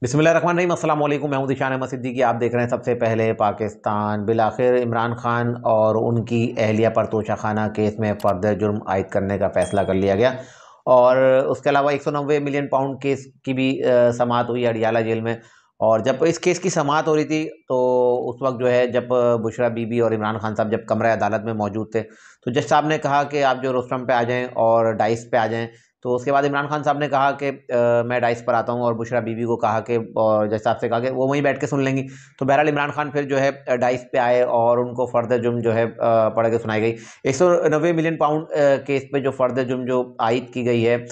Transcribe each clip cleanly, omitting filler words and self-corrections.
बिस्मिल्लाहिर्रहमानिर्रहीम, अस्सलाम वालेकुम। मैं हूं दिशान अहमद सिद्दीकी। आप देख रहे हैं सबसे पहले पाकिस्तान। बिलाखिर इमरान खान और उनकी अहलिया पर तोशाखाना केस में फर्दर जुर्म आयद करने का फैसला कर लिया गया और उसके अलावा 190 मिलियन पाउंड केस की भी समाअत हुई अडियाला जेल में। और जब इस केस की समाअत हो रही थी तो उस वक्त जो है, जब बुशरा बीबी और इमरान खान साहब जब कमरे अदालत में मौजूद थे तो जज साहब ने कहा कि आप जो रोस्टम पे आ जाएं और डाइस पे आ जाएं। तो उसके बाद इमरान खान साहब ने कहा कि मैं डाइस पर आता हूं, और बुशरा बीबी को कहा कि, और जज साहब से कहा कि वो वहीं बैठ के सुन लेंगी। तो बहरहाल इमरान खान फिर जो है डाइस पे आए और उनको फर्दर जुर्म जो है पढ़ के सुनाई गई। 190 मिलियन पाउंड केस पे जो फर्दर जुर्म जो आयद की गई है,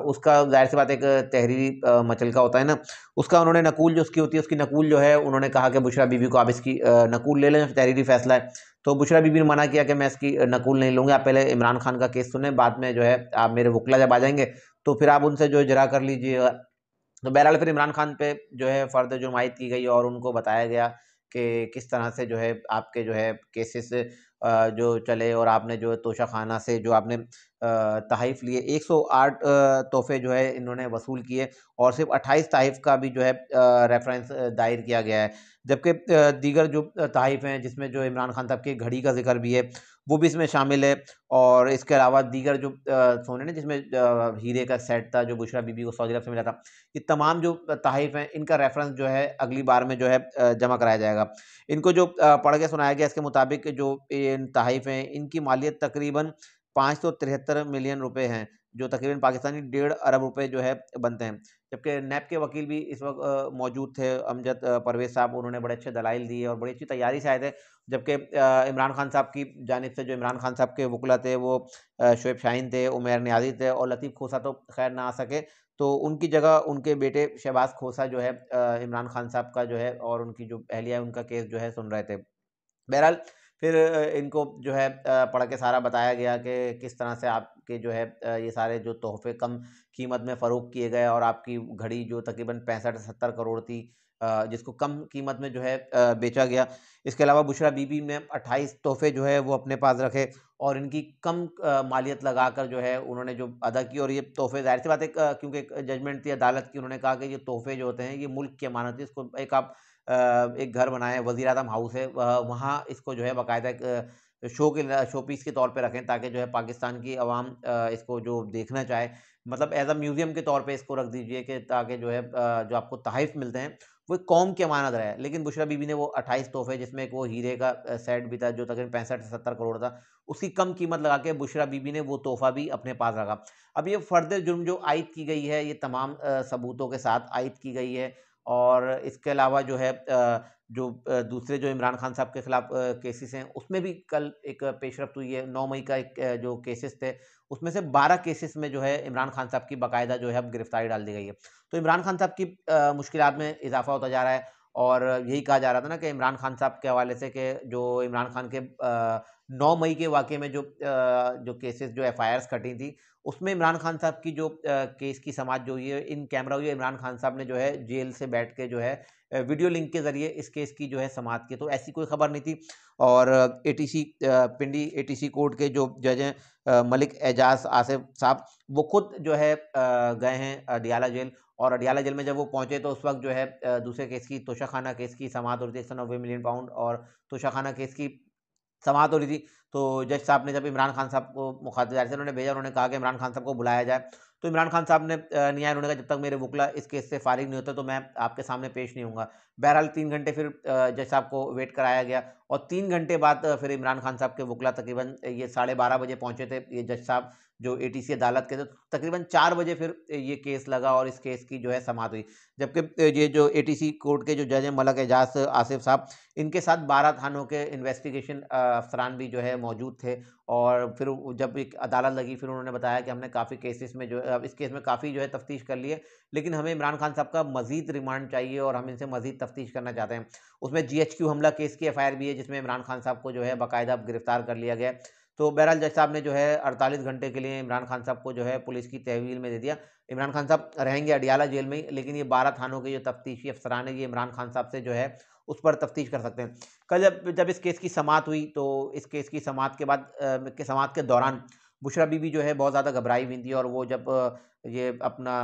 उसका जाहिर सी बात एक तहरीरी मचल का होता है ना, उसका उन्होंने नकूल जो उसकी होती है, उसकी नकूल जो है उन्होंने कहा कि बुशरा बीबी को आप इसकी नकूल ले लें, तहरीरी फैसला है। तो बुशरा बीबी ने मना किया कि मैं इसकी नकूल नहीं लूंगा, आप पहले इमरान खान का केस सुने, बाद में जो है आप मेरे वकला जब आ जाएंगे तो फिर आप उनसे जो है जरा कर लीजिएगा। तो बहरहाल फिर इमरान खान पे जो है फर्दर जुर्मायत की गई और उनको बताया गया कि किस तरह से जो है आपके जो है केसेस जो चले, और आपने जो है तोशाखाना से जो आपने तहफ़ लिए 108 तोहफे जो है इन्होंने वसूल किए, और सिर्फ 28 तहफ़ का भी जो है रेफरेंस दायर किया गया है। जबकि दीगर जो तहफ़ हैं जिसमें जो इमरान खान साहब की घड़ी का जिक्र भी है वो भी इसमें शामिल है। और इसके अलावा दीगर जो सोने ने जिसमें हीरे का सेट था जो बुशरा बीबी को सऊदी अरब से मिला था, ये तमाम जो तहफ़ हैं इनका रेफरेंस जो है अगली बार में जो है जमा कराया जाएगा। इनको जो पढ़ के सुनाया गया, इसके मुताबिक जो इन तहफ़ हैं इनकी मालियत तकरीबन 573 मिलियन रुपए हैं, जो तकरीबन पाकिस्तानी 1.5 अरब रुपए जो है बनते हैं। जबकि नैब के वकील भी इस वक्त मौजूद थे, अमजद परवेज़ साहब, उन्होंने बड़े अच्छे दलाइल दिए और बड़ी अच्छी तैयारी से आए थे। जबकि इमरान खान साहब की जानिब से जो इमरान खान साहब के वकला थे वो शोएब शाहीन थे, उमैर नियाज़ी थे, और लतीफ़ खोसा तो खैर ना आ सके, तो उनकी जगह उनके बेटे शहबाज खोसा जो है इमरान खान साहब का जो है और उनकी जो अहलिया है उनका केस जो है सुन रहे थे। बहरहाल फिर इनको जो है पढ़ के सारा बताया गया कि किस तरह से आपके जो है ये सारे जो तोहफे कम कीमत में फ़रोख्त किए गए, और आपकी घड़ी जो तकरीबन 65-70 करोड़ थी जिसको कम कीमत में जो है बेचा गया। इसके अलावा बुशरा बीबी ने 28 तोहफे जो है वो अपने पास रखे और इनकी कम मालियत लगाकर जो है उन्होंने जो अदा की। और ये तोहफे जाहिर सी बात है, क्योंकि एक जजमेंट थी अदालत की, उन्होंने कहा कि ये तोहफे जो होते हैं ये मुल्क की अमानत है, इसको एक आप एक घर बनाएँ, वज़ीर आज़म हाउस है, वहाँ इसको जो है बाकायदा एक शो पीस के तौर पे रखें, ताकि जो है पाकिस्तान की अवाम इसको जो देखना चाहे, मतलब एज़ अ म्यूज़ियम के तौर पे इसको रख दीजिए, कि ताकि जो है जो आपको तहफ़ मिलते हैं वो एक कौम की अमानत रहे। लेकिन बुशरा बीबी ने वो 28 तोहफ़े, जिसमें एक वो हीरे का सेट भी था जो तकरीबन 65 से 70 करोड़ था, उसकी कम कीमत लगा के बुशरा बीबी ने वो तोहफ़ा भी अपने पास रखा। अब ये फर्दर जुर्म जो आयद की गई है, ये तमाम सबूतों के साथ आयद की गई है। और इसके अलावा जो है जो दूसरे जो इमरान खान साहब के खिलाफ केसेस हैं, उसमें भी कल एक पेशरफ्त हुई है। 9 मई का एक जो केसेस थे, उसमें से 12 केसेस में जो है इमरान खान साहब की बाकायदा जो है अब गिरफ्तारी डाल दी गई है। तो इमरान खान साहब की मुश्किलात में इजाफा होता जा रहा है, और यही कहा जा रहा था ना कि इमरान खान साहब के हवाले से, कि जो इमरान खान के 9 मई के वाक़ये में जो केसेस जो एफआईआर्स कटी थी, उसमें इमरान खान साहब की जो केस की समाअत जो हुई है इन कैमरा हुई है, इमरान खान साहब ने जो है जेल से बैठ के जो है वीडियो लिंक के ज़रिए इस केस की जो है समाअत की। तो ऐसी कोई खबर नहीं थी। और एटीसी पिंडी एटीसी कोर्ट के जो जज हैं मलिक एजाज आसिफ साहब, वो खुद जो है गए हैं अडियाला जेल, और अडियाला जेल में जब वो पहुंचे तो उस वक्त जो है दूसरे केस की, तोशाखाना केस की समाअत हो रही थी, 190 मिलियन पाउंड और तोशाखाना केस की समाअत हो रही थी। तो जज साहब ने जब इमरान खान साहब को मुखातिब से उन्होंने भेजा, उन्होंने कहा कि इमरान खान साहब को बुलाया जाए। तो इमरान खान साहब ने नहीं आया। उन्होंने कहा जब तक मेरे वकला इस केस से फारिग नहीं होते तो मैं आपके सामने पेश नहीं होऊंगा। बहरहाल 3 घंटे फिर जज साहब को वेट कराया गया, और 3 घंटे बाद फिर इमरान खान साहब के वकला तकरीबन ये 12:30 बजे पहुंचे थे, ये जज साहब जो एटीसी अदालत के थे। तकरीबन 4 बजे फिर ये केस लगा और इस केस की जो है समाअत हुई। जबकि ये जो एटीसी कोर्ट के जो जज हैं मलिक एजाज आसिफ साहब, इनके साथ 12 थानों के इन्वेस्टिगेशन अफसरान भी जो है मौजूद थे। और फिर जब एक अदालत लगी, फिर उन्होंने बताया कि हमने काफ़ी केसेस में जो है, इस केस में काफ़ी जो है तफ्तीश कर ली है, लेकिन हमें इमरान खान साहब का मज़ीद रिमांड चाहिए और हम इनसे मज़ीद तफ्तीश करना चाहते हैं। उसमें जीएचक्यू हमला केस की एफआईआर भी है, जिसमें इमरान खान साहब को जो है बाकायदा गिरफ्तार कर लिया गया है। तो बहरहाल जज साहब ने जो है 48 घंटे के लिए इमरान खान साहब को जो है पुलिस की तहवील में दे दिया। इमरान खान साहब रहेंगे अडियाला जेल में ही, लेकिन ये 12 थानों के जो तफ्तीशी अफसरान है, ये इमरान खान साहब से जो है उस पर तफ्तीश कर सकते हैं। कल जब इस केस की समाअत हुई, तो इस केस की समाअत के बाद समाअत के दौरान बुशरा बीबी जो है बहुत ज़्यादा घबराई हुई थी, और वो जब ये अपना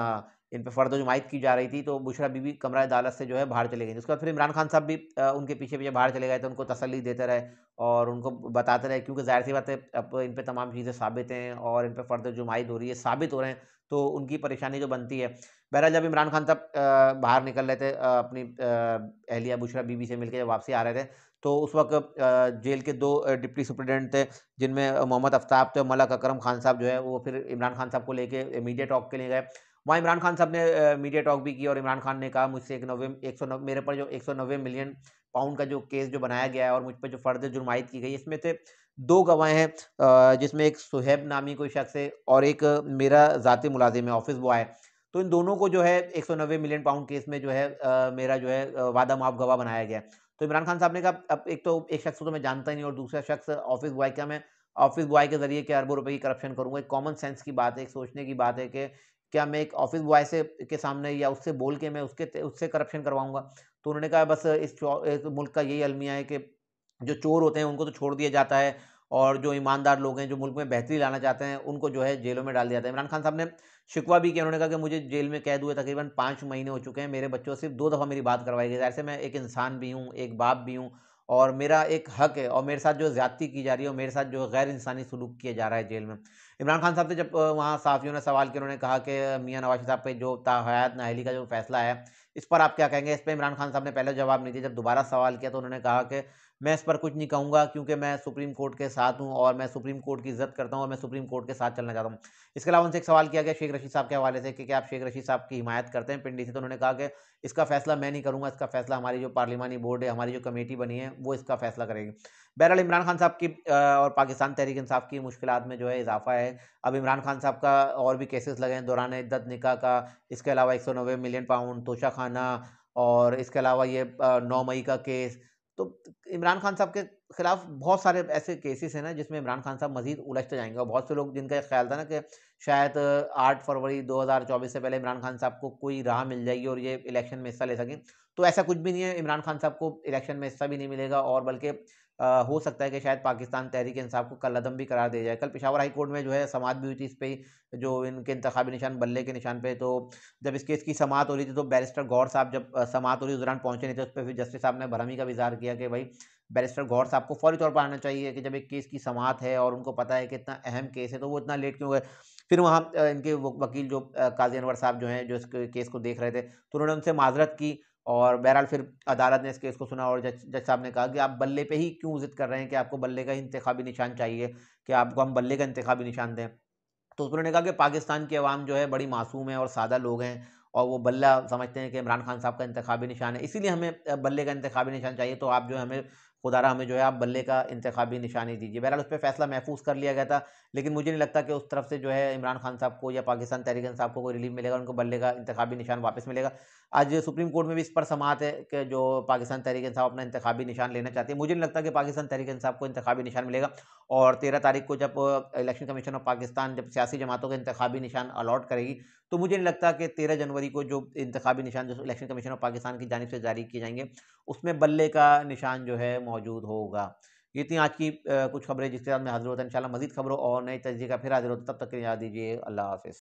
इन पे फर्द जुमायत की जा रही थी, तो बुशरा बीबी कमरा अदालत से जो है बाहर चले गई। उसके बाद फिर इमरान खान साहब भी उनके पीछे-पीछे बाहर चले गए थे, उनको तसल्ली देते रहे और उनको बताते रहे, क्योंकि ज़ाहिर-सी बात है अब इन पे तमाम चीज़ें साबित हैं और इन पे फर्द जुमायत हो रही है, साबित हो रहे हैं, तो उनकी परेशानी जो बनती है। बहरहाल जब इमरान खान साहब बाहर निकल रहे थे अपनी अहलिया बुशरा बीबी से मिलके जब वापसी आ रहे थे, तो उस वक़्त जेल के 2 डिप्टी सुपरिटेंडेंट थे, जिनमें मोहम्मद आफ्ताब थे और मलक अकरम खान साहब जो है वो फिर इमरान खान साहब को लेके मीडिया टॉक के लिए गए। वहाँ इमरान खान साहब ने मीडिया टॉक भी की और इमरान खान ने कहा मुझसे 190 मेरे पर जो 190 मिलियन पाउंड का जो केस जो बनाया गया है और मुझ पे जो फर्द जुर्म आयद की गई है, इसमें से 2 गवाह हैं, जिसमें एक सुहैब नामी कोई शख्स है और एक मेरा ज़ाती मुलाज़िम है, ऑफ़िस बॉय है। तो इन दोनों को जो है 190 मिलियन पाउंड केस में जो है मेरा जो है वादा माफ़ गवाह बनाया गया है। तो इमरान खान साहब ने कहा अब एक तो एक शख्स को तो मैं जानता ही नहीं और दूसरा शख्स ऑफ़िस बॉय, क्या मैं ऑफ़िस बॉय के ज़रिए क्या अरबों रुपए की करप्शन करूँगा? एक कॉमन सेंस की बात है, एक सोचने की बात है कि क्या मैं एक ऑफ़िस बॉय से के सामने या उससे बोल के मैं उससे करप्शन करवाऊँगा? तो उन्होंने कहा बस इस मुल्क का यही अलमिया है कि जो चोर होते हैं उनको तो छोड़ दिया जाता है और जो ईमानदार लोग हैं, जो मुल्क में बेहतरी लाना चाहते हैं, उनको जो है जेलों में डाल दिया जाता है। इमरान खान साहब ने शिकवा भी किया, उन्होंने कहा कि मुझे जेल में कैद हुए तकरीबन 5 महीने हो चुके हैं, मेरे बच्चों से सिर्फ़ 2 दफ़ा मेरी बात करवाई गई। ज़ाहिर से मैं एक इंसान भी हूँ, एक बाप भी हूँ और मेरा एक हक है और मेरे साथ जो ज़्यादती की जा रही है और मेरे साथ जो गैर इंसानी सलूक किया जा रहा है जेल में। इमरान खान साहब से जब वहाँ सहाफ़ियों ने सवाल किया, उन्होंने कहा कि मियाँ नवाज़ शरीफ साहब पे जो ताहयात नाअहली का जो फ़ैसला है, इस पर आप क्या कहेंगे? इस पे इमरान खान साहब ने पहले जवाब नहीं दिया, जब दोबारा सवाल किया तो उन्होंने कहा कि मैं इस पर कुछ नहीं कहूँगा, क्योंकि मैं सुप्रीम कोर्ट के साथ हूँ और मैं सुप्रीम कोर्ट की इज़्ज़त करता हूँ और मैं सुप्रीम कोर्ट के साथ चलना चाहता हूँ। इसके अलावा उनसे एक सवाल किया गया शेख रशीद साहब के हवाले से कि क्या आप शेख रशीद साहब की हिमायत करते हैं पिंडी से? तो उन्होंने कहा कि इसका फ़ैसला मैं नहीं करूँगा, इसका फ़ैसला हमारी जो पार्लिमानी बोर्ड है, हमारी जो कमेटी बनी है, वो इसका फ़ैसला करेगी। बहरहाल इमरान खान साहब की और पाकिस्तान तहरीक-ए-इंसाफ की मुश्किलात में जो है इज़ाफ़ा है। अब इमरान खान साहब का और भी केसेस लगे हैं दौरान इद्दत निकाह का, इसके अलावा 190 मिलियन पाउंड तोशाखाना और इसके अलावा ये 9 मई का केस। तो इमरान खान साहब के खिलाफ बहुत सारे ऐसे केसेस हैं ना, जिसमें इमरान खान साहब मज़ीद उलझते जाएँगे और बहुत से लोग जिनका ये ख़्याल था ना कि शायद 8 फरवरी 2024 से पहले इमरान खान साहब को कोई राह मिल जाएगी और ये इलेक्शन में हिस्सा ले सकें। तो ऐसा कुछ भी नहीं है, इमरान खान साहब को इलेक्शन में हिस्सा भी नहीं मिलेगा और बल्कि हो सकता है कि शायद पाकिस्तान तहरीक-ए-इंसाफ को कलअदम भी करार दिया जाए। कल पेशावर हाई कोर्ट में जो है समाअत भी हुई थी इस पे ही, जो इनके इंतखाबी निशान बल्ले के निशान पे। तो जब इस केस की समाअत हो रही थी तो बैरिस्टर गौहर साहब जब समाअत हो रही उस दौरान पहुँचे नहीं थे, उस पे फिर जस्टिस साहब ने भरमी का भी इज़हार किया कि भई बैरिस्टर गौहर साहब को फौरी तौर पर आना चाहिए कि जब एक केस की समाअत है और उनको पता है कि इतना अहम केस है, तो वो इतना लेट क्यों गए? फिर वहाँ इनके वकील जो काज़ी अनवर साहब जो हैं, जो इस केस को देख रहे थे, तो उन्होंने उनसे माज़रत की और बहरहाल फिर अदालत ने इस केस को सुना और जज जज साहब ने कहा कि आप बल्ले पे ही क्यों ज़िद कर रहे हैं कि आपको बल्ले का ही इंतखाबी निशान चाहिए, कि आपको हम बल्ले का इंतखाबी निशान दें। तो उन्होंने कहा कि पाकिस्तान की अवाम जो है बड़ी मासूम है और सादा लोग हैं और वो बल्ला समझते हैं कि इमरान खान साहब का इंतखाबी निशान है, इसीलिए हमें बल्ले का इंतखाबी निशान चाहिए, तो आप जो है हमें खुदारा हमें जो है आप बल्ले का इंतखाबी निशान ही दीजिए। बहरहाल उस पे फैसला महफूज कर लिया गया था, लेकिन मुझे नहीं लगता कि उस तरफ से जो है इमरान खान साहब को या पाकिस्तान तहरीक-ए-इंसाफ को कोई रिलीफ मिलेगा, उनको बल्ले का इंतखाबी निशान वापस मिलेगा। आज सुप्रीम कोर्ट में भी इस पर समाअत है कि जो पाकिस्तान तहरीक-ए-इंसाफ अपना इंतखाबी निशान लेना चाहती है। मुझे नहीं लगता कि पाकिस्तान तहरीक-ए-इंसाफ को इंतखाबी निशान मिलेगा और 13 तारीख को जब इलेक्शन कमीशन ऑफ पाकिस्तान जब सियासी जमातों को इंतखाबी निशान अलॉट करेगी, तो मुझे नहीं लगता कि 13 जनवरी को जो इंतखाबी निशान जो इलेक्शन कमीशन ऑफ पाकिस्तान की जानिब से जारी किए जाएँगे, उसमें बल्ले का निशान जो है मौजूद होगा। ये थी आज की कुछ खबरें जिसके साथ मैं हाज़िर होता इंशाल्लाह मज़ीद खबरों और नए तज़्ज़िये का फिर हाज़िर होता हूँ, तब तक के लिए इजाज़त दीजिए। अल्लाह हाफ़िज़।